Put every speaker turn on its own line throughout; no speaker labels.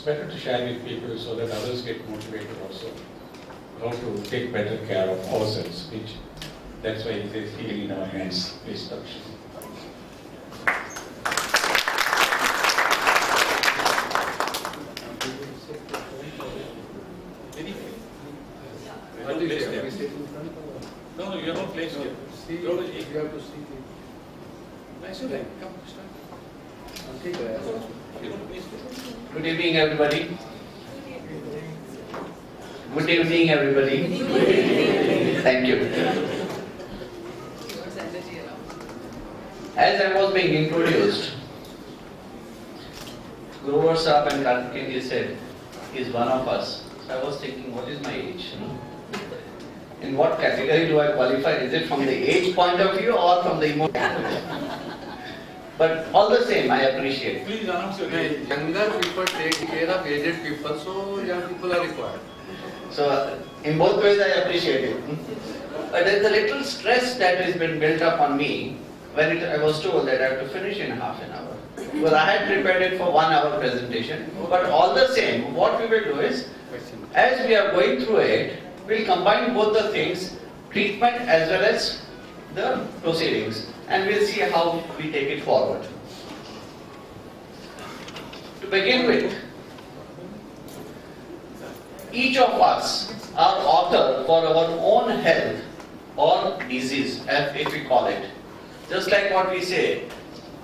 better to share with people so that others get motivated also. How to take better care of ourselves, which that's why it is healing in our hands. Please touch. No, you are not placed here.
See, you have to see.
Nice, come, start.
Good evening, everybody. Good evening, everybody. Thank you. As I was being introduced, Grover Saab and Karthikeyan said, he is one of us. So I was thinking, what is my age? In what category do I qualify? Is it from the age point of view or from the emotion? But all the same, I appreciate.
Please announce your name.
Younger people take care of aged people, so young people are required.
So, in both ways, I appreciate it. But there is a little stress that has been built up on me when I was told that I have to finish in half an hour. Because I had prepared it for 1 hour presentation. But all the same, what we will do is, as we are going through it, we'll combine both the things, treatment as well as the proceedings, and we'll see how we take it forward. To begin with, each of us are author for our own health or disease, if we call it. Just like what we say,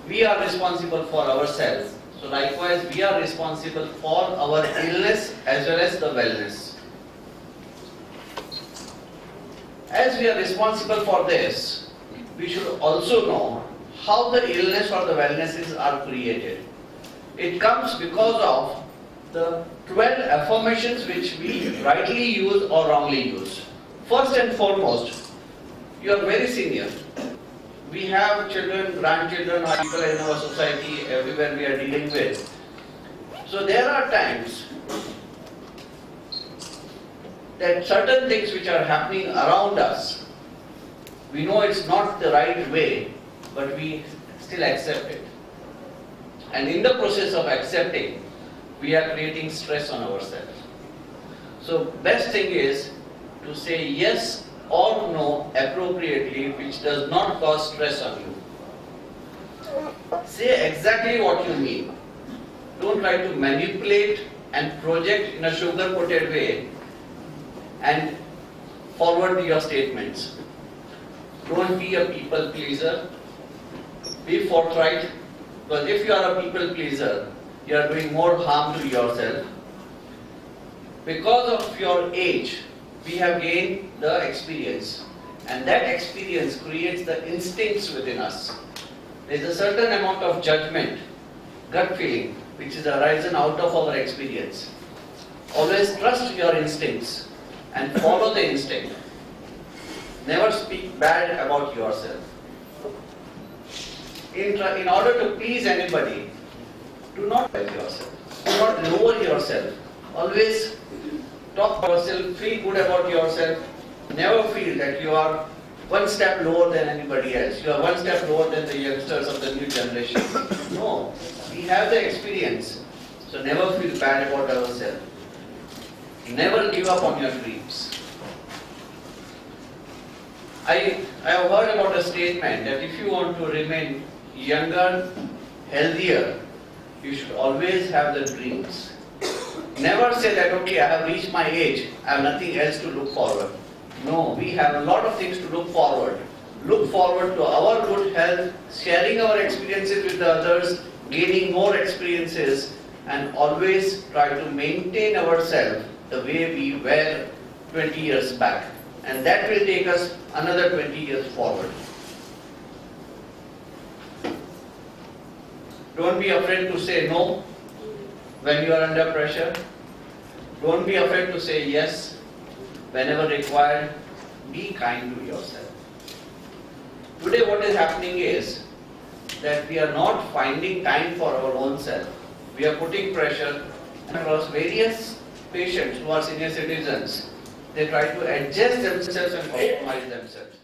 we are responsible for ourselves. So likewise, we are responsible for our illness as well as the wellness. As we are responsible for this, we should also know how the illness or the wellnesses are created. It comes because of the 12 affirmations which we rightly use or wrongly use. First and foremost, you are very senior. We have children, grandchildren, or people in our society, everywhere we are dealing with. So there are times that certain things which are happening around us, we know it's not the right way, but we still accept it. And in the process of accepting, we are creating stress on ourselves. So best thing is to say yes or no appropriately, which does not cause stress on you. Say exactly what you mean. Don't try to manipulate and project in a sugar-coated way and forward your statements. Don't be a people pleaser. Be forthright, because if you are a people pleaser, you are doing more harm to yourself. Because of your age, we have gained the experience, and that experience creates the instincts within us. There is a certain amount of judgment, gut feeling, which is arisen out of our experience. Always trust your instincts and follow the instinct. Never speak bad about yourself. In order to please anybody, do not praise yourself. Do not lower yourself. Always talk about yourself, feel good about yourself. Never feel that you are one step lower than anybody else. You are one step lower than the youngsters of the new generation. No, we have the experience. So never feel bad about ourselves. Never give up on your dreams. I have heard about a statement that if you want to remain younger, healthier, you should always have the dreams. Never say that, okay, I have reached my age, I have nothing else to look forward. No, we have a lot of things to look forward. Look forward to our good health, sharing our experiences with the others, gaining more experiences, and always try to maintain ourselves the way we were 20 years back. And that will take us another 20 years forward. Don't be afraid to say no when you are under pressure. Don't be afraid to say yes whenever required. Be kind to yourself. Today what is happening is that we are not finding time for our own self. We are putting pressure across various patients who are senior citizens. They try to adjust themselves and compromise themselves.